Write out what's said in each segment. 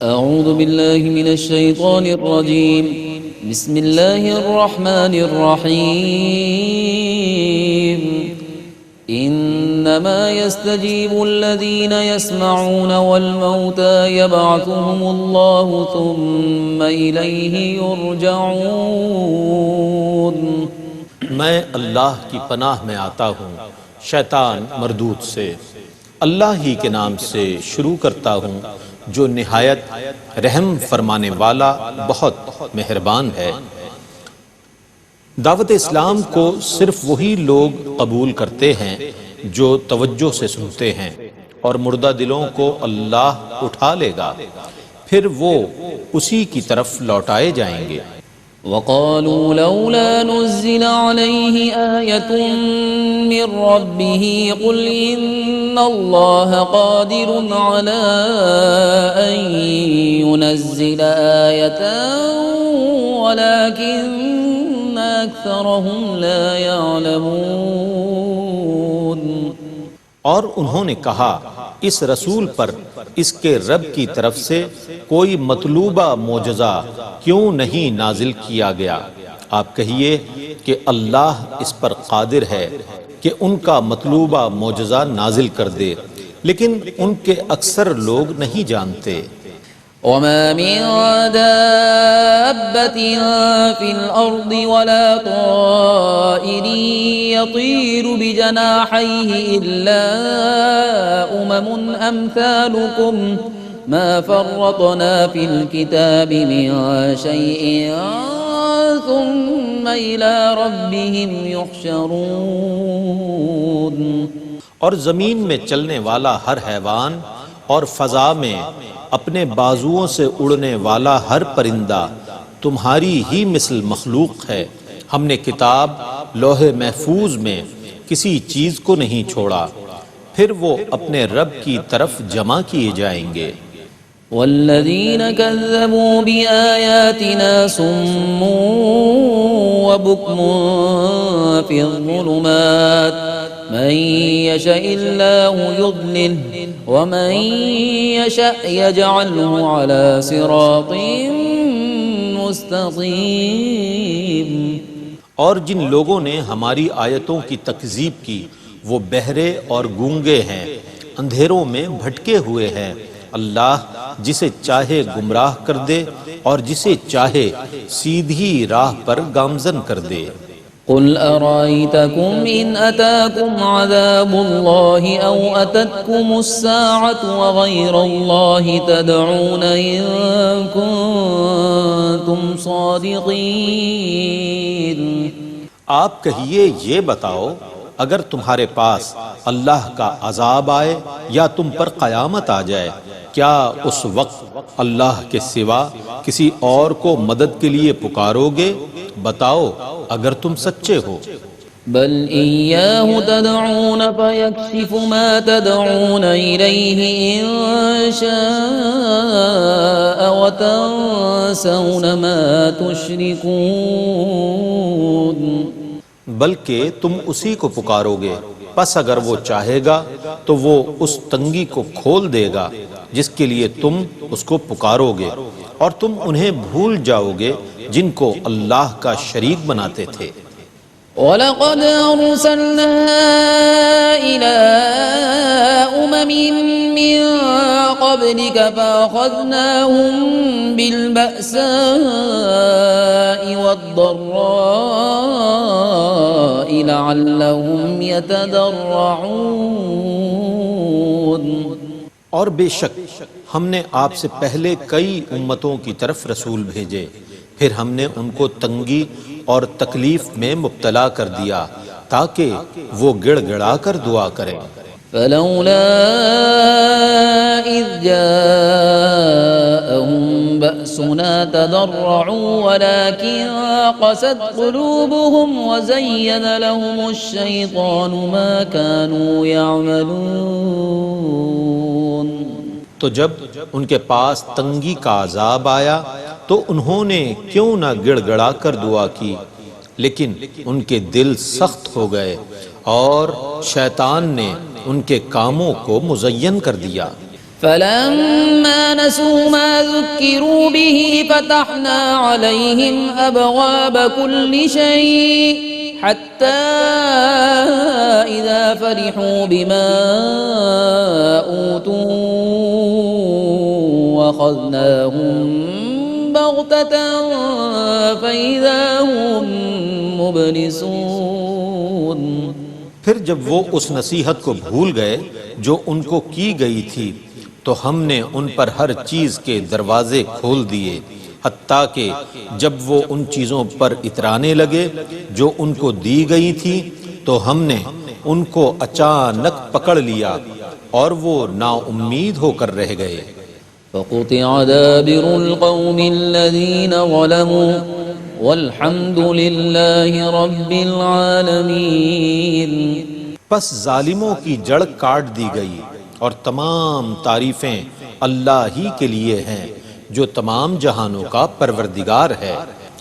أعوذ بالله من الشيطان الرجيم بسم الله الرحمن الرحيم إنما يستجيب الذين يسمعون والموتى يبعثهم الله ثم إليه يرجعون میں اللہ کی پناہ میں آتا ہوں شیطان مردود سے۔ اللہ ہی کے نام سے شروع کرتا ہوں جو نہایت رحم فرمانے والا بہت مہربان ہے۔ دعوت اسلام کو صرف وہی لوگ قبول کرتے ہیں جو توجہ سے سنتے ہیں، اور مردہ دلوں کو اللہ اٹھا لے گا، پھر وہ اسی کی طرف لوٹائے جائیں گے۔ وقالوا لولا نزل عليه آية من ربه قل إن الله قادر على أن ينزل آية ولكن أكثرهم لا يعلمون۔ اور انہوں نے کہا اس رسول پر اس کے رب کی طرف سے کوئی مطلوبہ معجزہ کیوں نہیں نازل کیا گیا؟ آپ کہیے کہ اللہ اس پر قادر ہے کہ ان کا مطلوبہ معجزہ نازل کر دے، لیکن ان کے اکثر لوگ نہیں جانتے۔ وما من دابة في الأرض ولا طائر يطير بجناحيه إلا أمثالكم ما فرطنا في الكتاب من شيء ثم إلى ربهم يحشرون۔ اور زمین میں چلنے والا ہر حیوان اور فضا میں اپنے بازوؤں سے اڑنے والا ہر پرندہ تمہاری ہی مثل مخلوق ہے۔ ہم نے کتاب لوح محفوظ میں کسی چیز کو نہیں چھوڑا، پھر وہ اپنے رب کی طرف جمع کیے جائیں گے۔ والذین کذبوا بآیاتنا صم وبکم فی الظلمات من یشاء اللہ یضللہ ومن یشاء یجعلہ علی صراط مستقیم۔ اور جن لوگوں نے ہماری آیتوں کی تکذیب کی وہ بہرے اور گونگے ہیں، اندھیروں میں بھٹکے ہوئے ہیں۔ اللہ جسے چاہے گمراہ کر دے اور جسے چاہے سیدھی راہ پر گامزن کر دے۔ قل ارائیتکم ان اتاکم عذاب اللہ او اتتکم الساعة وغیر اللہ تدعون ان کنتم صادقین۔ آپ کہیے یہ بتاؤ، اگر تمہارے پاس اللہ کا عذاب آئے یا تم پر قیامت آ جائے، کیا اس وقت اللہ کے سوا کسی اور کو مدد کے لیے پکارو گے؟ بتاؤ اگر تم سچے ہو۔ بل ایاہ تدعون فیکشف ما تدعون الیہ ان شاء وتنسون ما تشرکون۔ بلکہ تم اسی کو پکارو گے، پس اگر وہ چاہے گا تو وہ اس تنگی کو کھول دے گا جس کے لیے تم اس کو پکارو گے، اور تم انہیں بھول جاؤ گے جن کو اللہ کا شریک بناتے تھے۔ وَلَقَدْ أَرْسَلْنَا إِلَىٰ أُمَمٍ مِّن قَبْلِكَ فَأَخَذْنَاهُم بِالْبَأْسَاءِ وَالضَّرَّاءِ لَعَلَّهُمْ يَتَضَرَّعُونَ۔ اور بے شک ہم نے آپ سے پہلے کئی امتوں کی طرف رسول بھیجے، پھر ہم نے ان کو تنگی اور تکلیف میں مبتلا کر دیا تاکہ وہ گڑ گڑا کر دعا کریں۔ فلولا اذ جاءهم بأسنا تضرعوا ولكن قست قلوبهم وزين لهم الشيطان ما كانوا يعملون۔ تو جب ان کے پاس تنگی کا عذاب آیا تو انہوں نے کیوں نہ گڑ گڑا کر دعا کی، لیکن ان کے دل سخت ہو گئے اور شیطان نے ان کے کاموں کو مزین کر دیا۔ فلما نسوا ما ذكروا به فتحنا عليهم أبواب كل شيء حتى إذا فرحوا بما أوتوا أخذناهم بغتة فإذا هم مبلسون۔ پھر جب وہ اس نصیحت کو بھول گئے جو ان کو کی گئی تھی تو ہم نے ان پر ہر چیز کے دروازے کھول دیے، حتیٰ کہ جب وہ ان چیزوں پر اترانے لگے جو ان کو دی گئی تھی تو ہم نے ان کو اچانک پکڑ لیا اور وہ نا امید ہو کر رہ گئے۔ فقطع دابر القوم الذين ظلموا والحمد لله رب العالمين۔ پس ظالموں کی جڑ کاٹ دی گئی اور تمام تعریفیں اللہ ہی کے لیے ہیں جو تمام جہانوں کا پروردگار ہے۔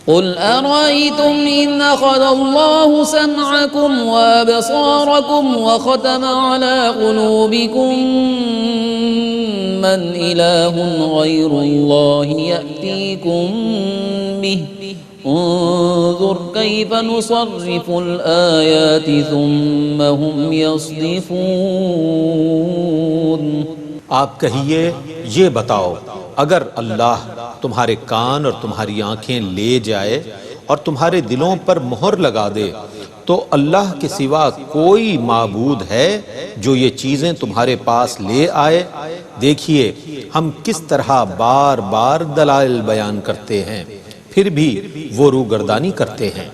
قل أرأيتم إن أخذ الله سمعكم وأبصاركم وختم على قلوبكم من إله غير الله يأتيكم به انظر كيف نصرف الآيات ثم هم يصدفون۔ آپ کہیے یہ بتاؤ اگر اللہ تمہارے کان اور تمہاری آنکھیں لے جائے اور تمہارے دلوں پر مہر لگا دے تو اللہ کے سوا کوئی معبود ہے جو یہ چیزیں تمہارے پاس لے آئے؟ دیکھیے ہم کس طرح بار بار دلائل بیان کرتے ہیں پھر بھی وہ روگردانی کرتے ہیں۔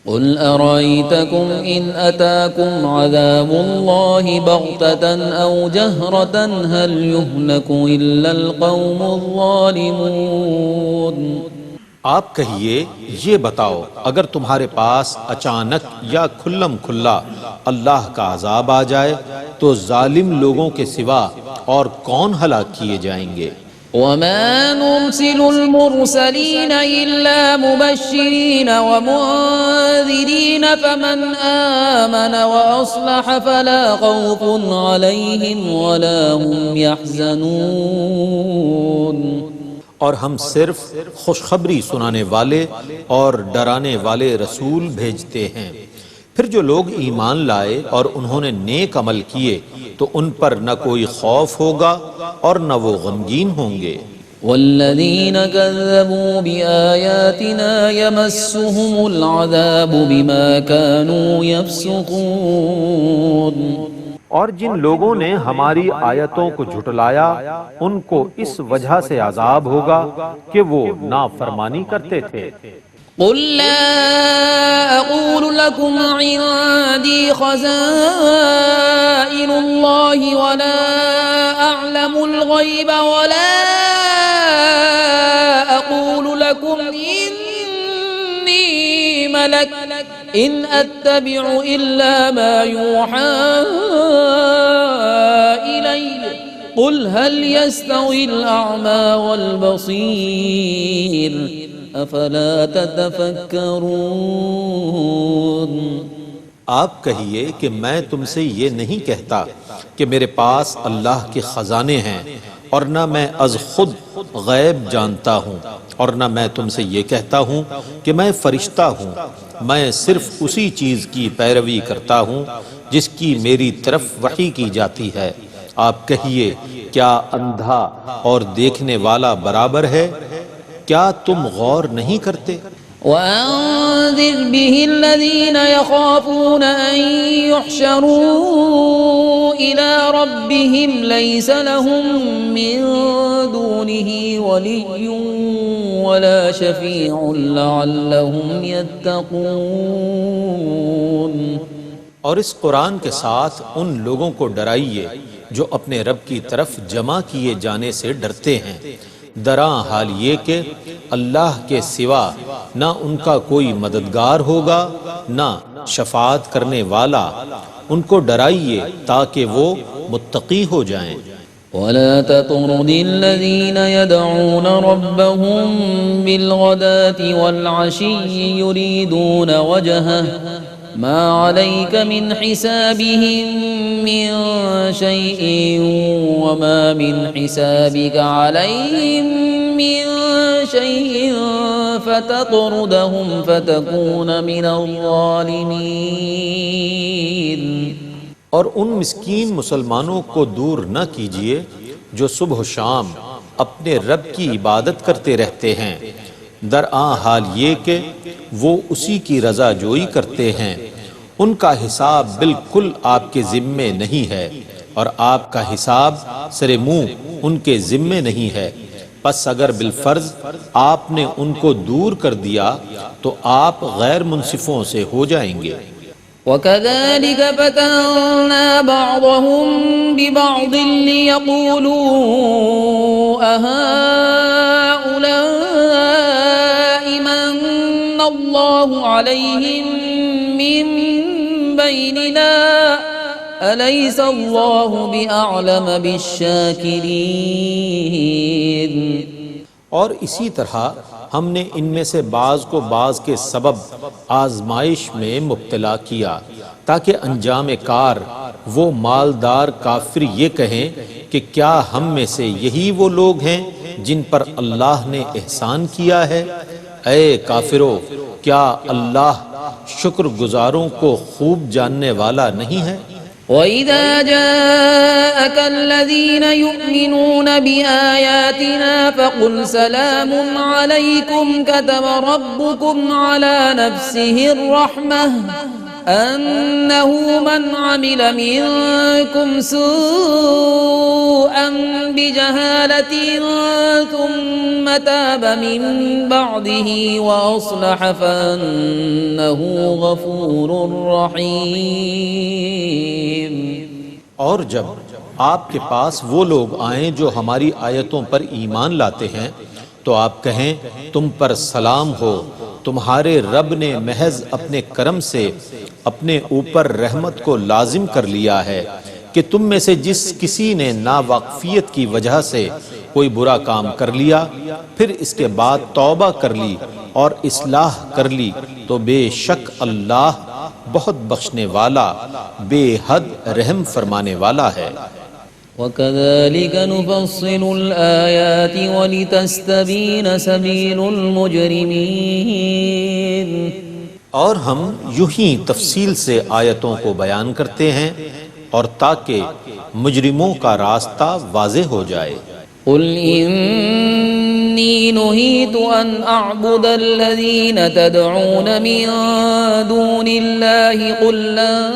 قل أرأيتكم إن أتاكم عذاب الله بغتة أو جهرة هل يهلك إلا القوم الظالمون۔ آپ کہیے یہ بتاؤ اگر تمہارے پاس اچانک یا کھلم کھلا اللہ کا عذاب آ جائے تو ظالم لوگوں کے سوا اور کون ہلاک کیے جائیں گے؟ وما نرسل المرسلين إلا مبشرين ومنذرين فمن آمن وأصلح فلا خوف عليهم ولا هم يحزنون۔ اور ہم صرف خوشخبری سنانے والے اور ڈرانے والے رسول بھیجتے ہیں، پھر جو لوگ ایمان لائے اور انہوں نے نیک عمل کیے تو ان پر نہ کوئی خوف ہوگا اور نہ وہ غمگین ہوں گے۔ والذین کذبوا بآیاتنا یمسهم العذاب بما كانوا یفسقون۔ اور جن لوگوں نے ہماری آیتوں کو جھٹلایا ان کو اس وجہ سے عذاب ہوگا کہ وہ نافرمانی کرتے تھے۔ قل لا أقول لكم عندي خزائن الله ولا أعلم الغيب ولا أقول لكم إني ملك إن أتبع إلا ما يوحى إلي قل هل يستوي الأعمى والبصير افلا تتفکرون۔ آپ کہیے کہ میں تم سے یہ نہیں کہتا کہ میرے پاس اللہ کے خزانے ہیں اور نہ میں از خود غیب جانتا ہوں اور نہ میں تم سے یہ کہتا ہوں کہ میں فرشتہ ہوں، میں صرف اسی چیز کی پیروی کرتا ہوں جس کی میری طرف وحی کی جاتی ہے۔ آپ کہیے کیا اندھا اور دیکھنے والا برابر ہے؟ کیا تم غور نہیں کرتے؟ وَأَنذِرْ بِهِ الَّذِينَ يَخَافُونَ أَن يُحْشَرُوا إِلَى رَبِّهِمْ لَيْسَ لَهُم مِّن دُونِهِ وَلِيٌّ وَلَا شَفِيعٌ لَعَلَّهُمْ يَتَّقُونَ۔ اور اس قرآن کے ساتھ ان لوگوں کو ڈرائیے جو اپنے رب کی طرف جمع کیے جانے سے ڈرتے ہیں، دراں حال یہ کہ اللہ کے سوا نہ ان کا کوئی مددگار ہوگا نہ شفاعت کرنے والا۔ ان کو ڈرائیے تاکہ وہ متقی ہو جائیں۔ وَلَا تَطْرُدِ الَّذِينَ يَدْعُونَ رَبَّهُم بِالْغَدَاةِ وَالْعَشِيِّ يُرِيدُونَ وَجْهَهُ ما عليك من حسابهم من شيء وما من حسابك عليهم من شيء فتطردهم فتكون من الظالمين۔ اور ان مسکین مسلمانوں کو دور نہ کیجیے جو صبح و شام اپنے رب کی عبادت کرتے رہتے ہیں، درآں حال یہ کہ وہ اسی کی رضا جوئی کرتے ہیں۔ ان کا حساب بالکل آپ کے ذمے نہیں ہے اور آپ کا حساب سر منہ ان کے ذمے نہیں ہے، پس اگر بالفرض آپ نے ان کو دور کر دیا تو آپ غیر منصفوں سے ہو جائیں گے۔ وَكَذَلِكَ فَتَنَّا بَعْضَهُم بِبَعْضٍ لِيَقُولُوا أَهَٰؤُلَاءِ مَنَّ اللَّهُ عَلَيْهِم مِّن بَيْنِنَا أَلَيْسَ اللَّهُ بِأَعْلَمَ بِالشَّاكِرِينَ۔ اور اسی طرح ہم نے ان میں سے بعض کو بعض کے سبب آزمائش میں مبتلا کیا تاکہ انجام کار وہ مالدار کافر یہ کہیں کہ کیا ہم میں سے یہی وہ لوگ ہیں جن پر اللہ نے احسان کیا ہے؟ اے کافرو، کیا اللہ شکر گزاروں کو خوب جاننے والا نہیں ہے؟ وَإِذَا جَاءَكَ الَّذِينَ يُؤْمِنُونَ بِآيَاتِنَا فَقُلْ سَلَامٌ عَلَيْكُمْ كَتَبَ رَبُّكُمْ عَلَى نَفْسِهِ الرَّحْمَةَ أَنَّهُ مَنْ عَمِلَ مِنكُمْ سُوءًا بِجَهَالَةٍ ثُمَّ تَابَ مِن بَعْدِهِ وَأَصْلَحَ فَأَنَّهُ غَفُورٌ رَّحِيمٌ۔ اور جب آپ کے پاس وہ لوگ آئیں جو ہماری آیتوں پر ایمان لاتے ہیں تو آپ کہیں تم پر سلام ہو، تمہارے رب نے محض اپنے کرم سے اپنے اوپر رحمت کو لازم کر لیا ہے کہ تم میں سے جس کسی نے ناواقفیت کی وجہ سے کوئی برا کام کر لیا پھر اس کے بعد توبہ کر لی اور اصلاح کر لی تو بے شک اللہ بہت بخشنے والا بے حد رحم فرمانے والا ہے۔ وَكَذَلِكَ نُفَصِّلُ الْآيَاتِ وَلِتَسْتَبِينَ سَبِيلُ الْمُجْرِمِينَ۔ اور ہم یوں ہی تفصیل سے آیتوں کو بیان کرتے ہیں اور تاکہ مجرموں کا راستہ واضح ہو جائے۔ قُلْ إِنِّي نُهِيتُ أَنْ أَعْبُدَ الَّذِينَ تَدْعُونَ مِن دُونِ اللَّهِ قُل لَّا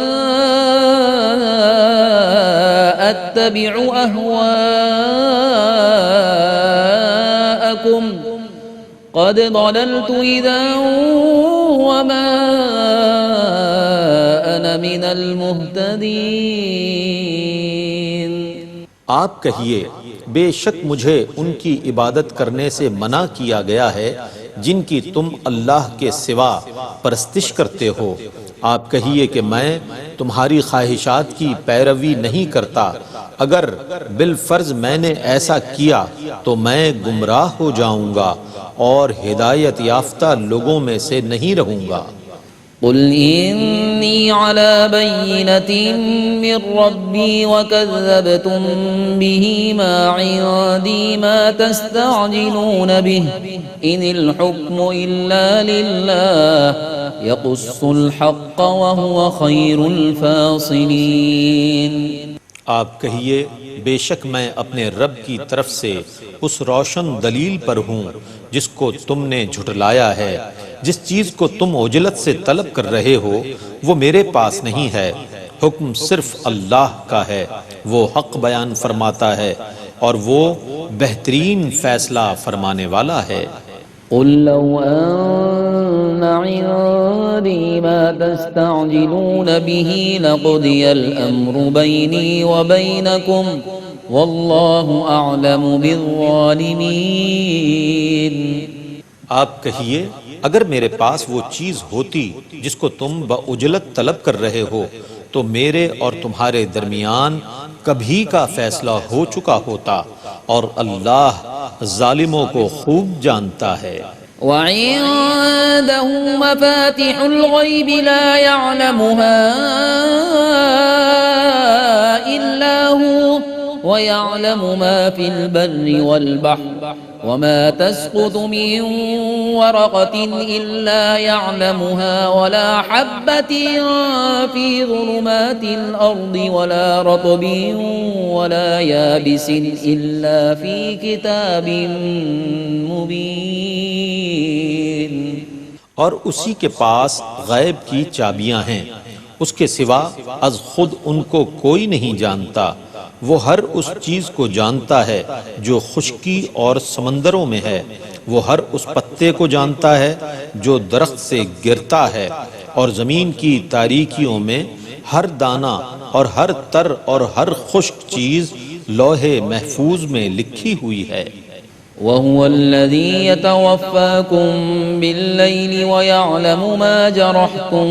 أَتَّبِعُ أَهْوَاءَكُمْ قَدْ ضَلَلْتُ إِذًا وَمَا أَنَا مِنَ الْمُهْتَدِينَ۔ آپ کہیے بے شک مجھے ان کی عبادت کرنے سے منع کیا گیا ہے جن کی تم اللہ کے سوا پرستش کرتے ہو۔ آپ کہیے کہ میں تمہاری خواہشات کی پیروی نہیں کرتا، اگر بالفرض میں نے ایسا کیا تو میں گمراہ ہو جاؤں گا اور ہدایت یافتہ لوگوں میں سے نہیں رہوں گا۔ قل إني على بينة من ربي وكذبتم به ما عندي ما تستعجلون به إن الحكم إلا لله يقص الحق وهو خير الفاصلين۔ آپ کہیے بے شک میں اپنے رب کی طرف سے اس روشن دلیل پر ہوں جس کو تم نے جھٹلایا ہے، جس چیز کو تم عجلت سے طلب کر رہے ہو وہ میرے پاس نہیں ہے، حکم صرف اللہ کا ہے، وہ حق بیان فرماتا ہے اور وہ بہترین فیصلہ فرمانے والا ہے۔ قل لو أن عندي ما تستعجلون به لقضي الأمر بيني وبينكم والله أعلم بالظالمين۔ آپ کہیے اگر میرے پاس وہ چیز ہوتی جس کو تم بعجلت طلب کر رہے ہو تو میرے اور تمہارے درمیان کبھی کا فیصلہ ہو چکا ہوتا اور اللہ ظالموں کو خوب جانتا ہے۔ وعنده مفاتح الغيب لا يعلمها إلا هو ويعلم ما في البر والبحر وما تسقط من ورقة إلا يعلمها ولا حبة في ظلمات الأرض ولا رطب ولا يابس إلا في كتاب مبين. اور اسی کے پاس غیب کی چابیاں ہیں، اس کے سوا از خود ان کو کوئی نہیں جانتا. وہ ہر اس چیز کو جانتا ہے جو خشکی اور سمندروں میں ہے. وہ ہر اس پتے کو جانتا ہے جو درخت سے گرتا ہے، اور زمین کی تاریکیوں میں ہر دانہ اور ہر تر اور ہر خشک چیز لوح محفوظ میں لکھی ہوئی ہے. وهو الذي يتوفاكم بالليل ويعلم ما جرحتم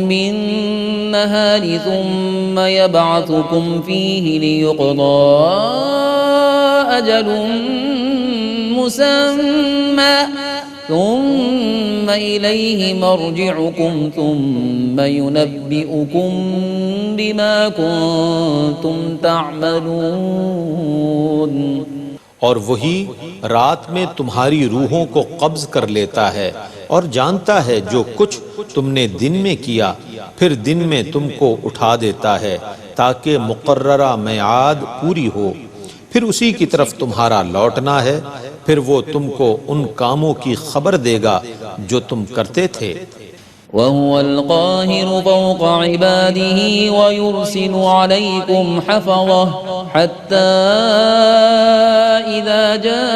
بالنهار ثم يبعثكم فيه ليقضى أجل مسمى ثم إليه مرجعكم ثم ينبئكم بما كنتم تعملون. اور وہی رات میں تمہاری روحوں کو قبض کر لیتا ہے اور جانتا ہے جو کچھ تم نے دن میں کیا، پھر دن میں تم کو اٹھا دیتا ہے تاکہ مقررہ میعاد پوری ہو. پھر اسی کی طرف تمہارا لوٹنا ہے، پھر وہ تم کو ان کاموں کی خبر دے گا جو تم کرتے تھے. وهو القاهر فوق عباده ويرسل عليكم حفظه حتى إذا جاء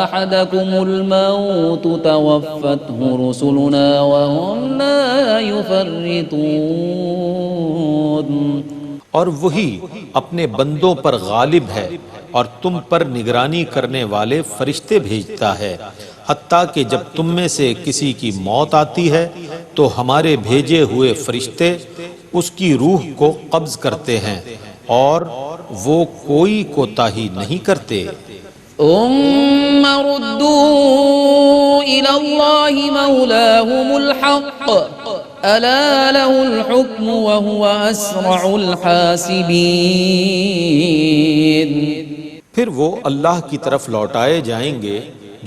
أحدكم الموت توفته رسلنا وهم لا يفرطون. اور وہی اپنے بندوں پر غالب ہے اور تم پر نگرانی کرنے والے فرشتے بھیجتا ہے، حتیٰ کہ جب تم میں سے کسی کی موت آتی ہے تو ہمارے بھیجے ہوئے فرشتے اس کی روح کو قبض کرتے ہیں اور وہ کوئی کوتاہی نہیں کرتے. ثم ردوا إلى الله مولاهم الحق ألا له الحكم وهو أسرع الحاسبين. پھر وہ اللہ کی طرف لوٹائے جائیں گے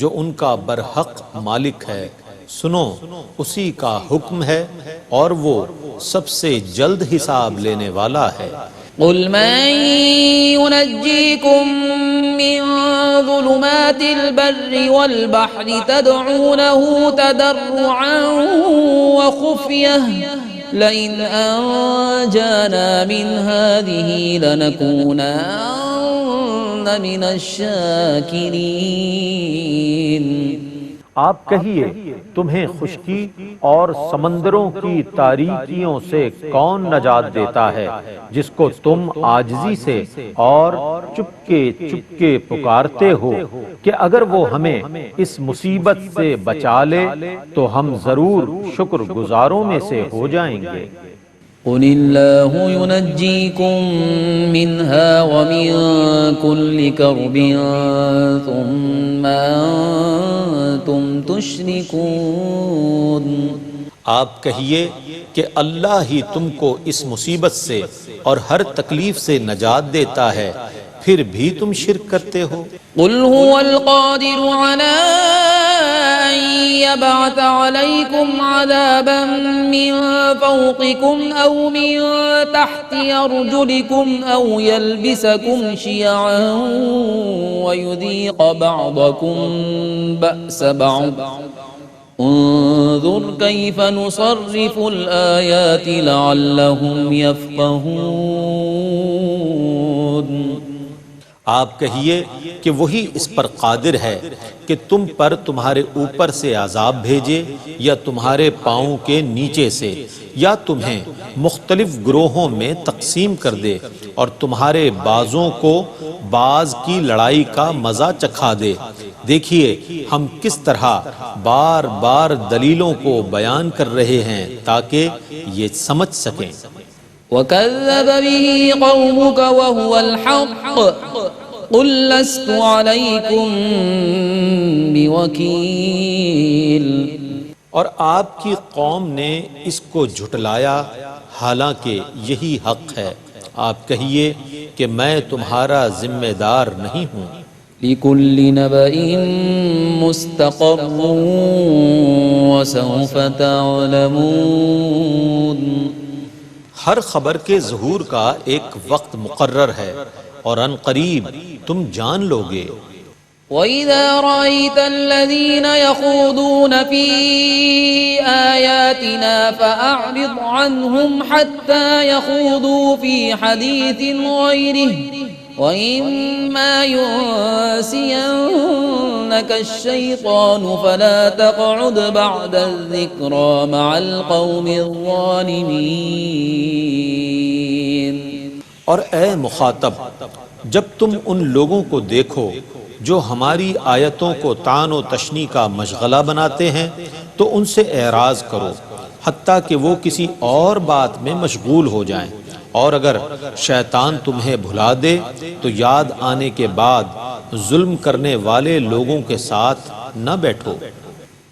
جو ان کا برحق مالک ہے. سنو، اسی کا حکم ہے اور وہ سب سے جلد حساب لینے والا ہے. قل من ينجيكم من ظلمات البر والبحر تدعونه تضرعا وخفية لئن أنجانا من هذه لنكونن من الشاكرين. آپ کہیے، تمہیں خشکی اور سمندروں کی تاریکیوں سے کون نجات دیتا ہے جس کو تم عاجزی سے اور چپکے چپکے پکارتے ہو کہ اگر وہ ہمیں اس مصیبت سے بچا لے تو ہم ضرور شکر گزاروں میں سے ہو جائیں گے. قل اللہ ينجيكم منها ومن كل كرب ثم أنتم تشركون. آپ کہیے کہ اللہ ہی تم کو اس مصیبت سے اور ہر تکلیف سے نجات دیتا ہے، پھر بھی تم شرک کرتے ہو. قل هو القادر على أن يبعث عليكم عذابا من فوقكم أو من تحت أرجلكم أو يلبسكم شيعا ويذيق بعضكم بأس بعض انظر كيف نصرف الآيات لعلهم يفقهون. آپ کہیے کہ وہی اس پر قادر ہے کہ تم پر تمہارے اوپر سے عذاب بھیجے یا تمہارے پاؤں کے نیچے سے، یا تمہیں مختلف گروہوں میں تقسیم کر دے اور تمہارے بازوں کو باز کی لڑائی کا مزہ چکھا دے. دیکھیے ہم کس طرح بار بار دلیلوں کو بیان کر رہے ہیں تاکہ یہ سمجھ سکیں. وَكَذَّبَ بِهِ قَوْمُكَ وَهُوَ الْحَقُّ قل لست عليكم بوكيل. اور آپ کی قوم نے اس کو جھٹلایا حالانکہ یہی حق ہے. آپ کہیے کہ میں تمہارا ذمہ دار نہیں ہوں. لكل نبأ مستقر وسوف تعلمون. ہر خبر کے ظہور کا ایک وقت مقرر ہے اور ان قریب تم جان لوگے. وَإِذَا رَأَيْتَ الَّذِينَ يَخُوضُونَ فِي آيَاتِنَا فَأَعْرِضْ عَنْهُمْ حَتَّى يَخُوضُوا فِي حَدِيثٍ غَيْرِهِ وَإِمَّا يُنسِيَنَّكَ الشَّيْطَانُ فَلَا تَقْعُدْ بَعْدَ الذِّكْرَى مَعَ الْقَوْمِ الظَّالِمِينَ. اور اے مخاطب، جب تم ان لوگوں کو دیکھو جو ہماری آیتوں کو طعن و تشنیع کا مشغلہ بناتے ہیں تو ان سے اعراض کرو حتیٰ کہ وہ کسی اور بات میں مشغول ہو جائیں. اور اگر شیطان تمہیں بھلا دے تو یاد آنے کے بعد ظلم کرنے والے لوگوں کے ساتھ نہ بیٹھو.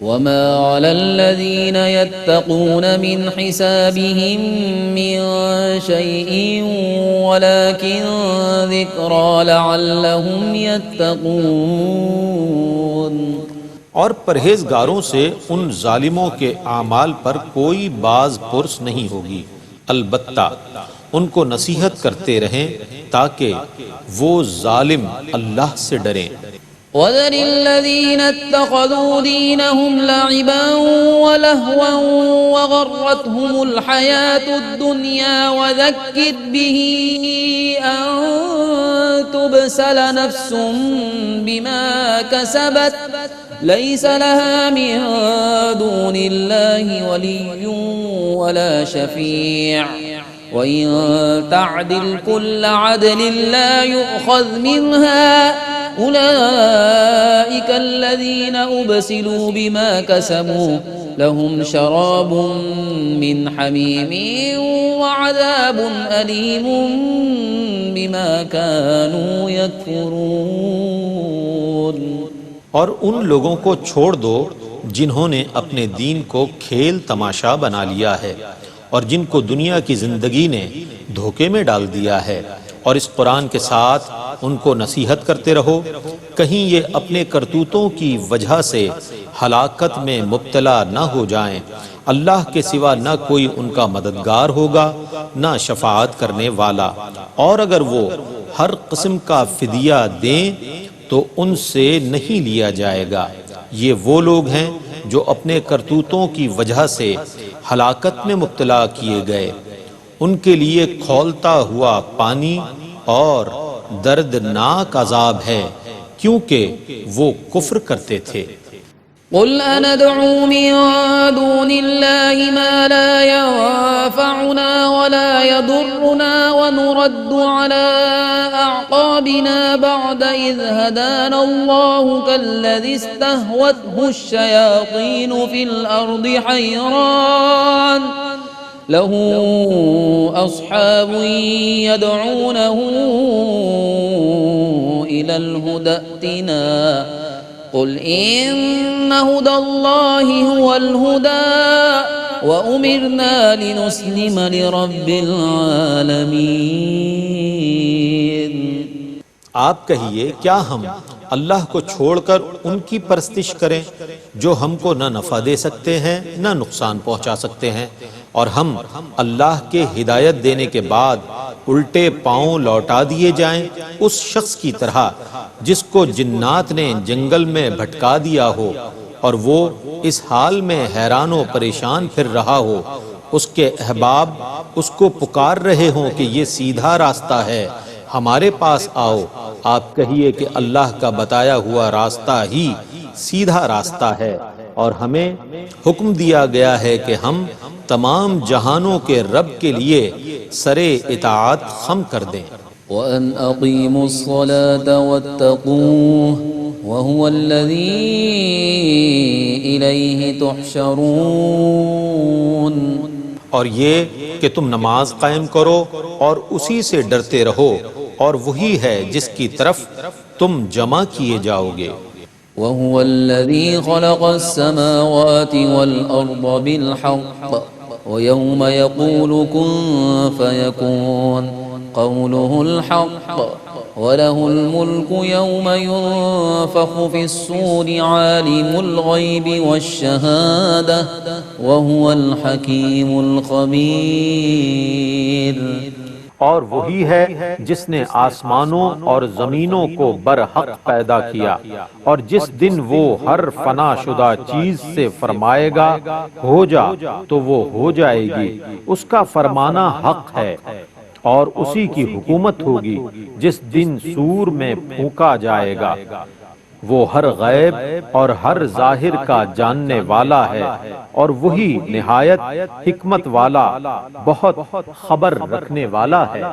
وما على الذين يتقون من حسابهم من شيء ولكن ذكرى لعلهم يتقون. اور پرہیزگاروں سے ان ظالموں کے اعمال پر کوئی باز پرس نہیں ہوگی، البتہ ان کو نصیحت کرتے رہیں تاکہ وہ ظالم اللہ سے ڈریں. وَذَرِ الَّذِينَ اتَّخَذُوا دِينَهُمْ لَعِبًا وَلَهْوًا وَغَرَّتْهُمُ الْحَيَاةُ الدُّنْيَا وَذَكِّرْ بِهِ أَن تُبْسَلَ نَفْسٌ بِمَا كَسَبَتْ لَيْسَ لَهَا مِن دُونِ اللَّهِ وَلِيٌّ وَلَا شَفِيعٌ وَإِن تَعْدِلْ كُلَّ عَدْلٍ لَّا يُؤْخَذْ مِنْهَا أولئك الذين أبسلوا بما كسبوا لهم شراب من حميم وعذاب أليم بما كانوا يكفرون. اور ان لوگوں کو چھوڑ دو جنہوں نے اپنے دین کو کھیل تماشا بنا لیا ہے اور جن کو دنیا کی زندگی نے دھوکے میں ڈال دیا ہے. اور اس قرآن کے ساتھ ان کو نصیحت کرتے رہو کہیں یہ اپنے کرتوتوں کی وجہ سے ہلاکت میں مبتلا نہ ہو جائیں. اللہ کے سوا نہ کوئی ان کا مددگار ہوگا نہ شفاعت کرنے والا. اور اگر وہ ہر قسم کا فدیہ دیں تو ان سے نہیں لیا جائے گا. یہ وہ لوگ ہیں جو اپنے کرتوتوں کی وجہ سے ہلاکت میں مبتلا کیے گئے. ان کے لیے کھولتا ہوا پانی اور دردناک عذاب ہے کیونکہ وہ کفر کرتے تھے. قل أندعو من دون الله ما لا ينفعنا ولا يضرنا ونرد على أعقابنا بعد إذ هدانا الله كالذي استهوته الشياطين في الأرض حيران له أصحاب يدعونه إلى الهدى ائتنا قل إن هدى الله هو الهدى وأمرنا لنسلم لرب العالمين. آپ کہیے کیا ہم اللہ کو چھوڑ کر ان کی پرستش کریں جو ہم کو نہ نفع دے سکتے ہیں نہ نقصان پہنچا سکتے ہیں، اور ہم اللہ کے ہدایت دینے کے بعد الٹے پاؤں لوٹا دیے جائیں اس شخص کی طرح جس کو جنات نے جنگل میں بھٹکا دیا ہو اور وہ اس حال میں حیران و پریشان پھر رہا ہو، اس کے احباب اس کو پکار رہے ہوں کہ یہ سیدھا راستہ ہے، ہمارے پاس آؤ. آپ کہیے کہ اللہ کا بتایا ہوا راستہ ہی سیدھا راستہ ہے اور ہمیں حکم دیا گیا ہے کہ ہم تمام جہانوں کے رب کے لیے سر اطاعت خم کر دیں. وَأَنْ أَقِيمُوا الصَّلَاةَ وَاتَّقُوهُ وَهُوَ الَّذِي إِلَيْهِ تُحْشَرُونَ. اور یہ کہ تم نماز قائم کرو اور اسی سے ڈرتے رہو، اور وہی ہے جس کی طرف تم جمع کیے جاؤ گے۔ وهو الذي خلق السماوات والأرض بالحق ويوم يقول كن فيكون قوله الحق وله الملك يوم ينفخ في الصور عالم الغيب والشهادة وهو الحكيم الخبير۔ اور وہی ہے جس نے آسمانوں اور زمینوں کو برحق پیدا کیا، اور جس دن وہ ہر فنا شدہ چیز سے فرمائے گا ہو جا تو وہ ہو جائے گی، اس کا فرمانا حق ہے، اور اسی کی حکومت ہوگی جس دن سور میں پھونکا جائے گا۔ وہ ہر غیب اور ہر ظاہر کا جاننے والا ہے، اور وہی نہایت حکمت والا، بہت خبر رکھنے والا ہے۔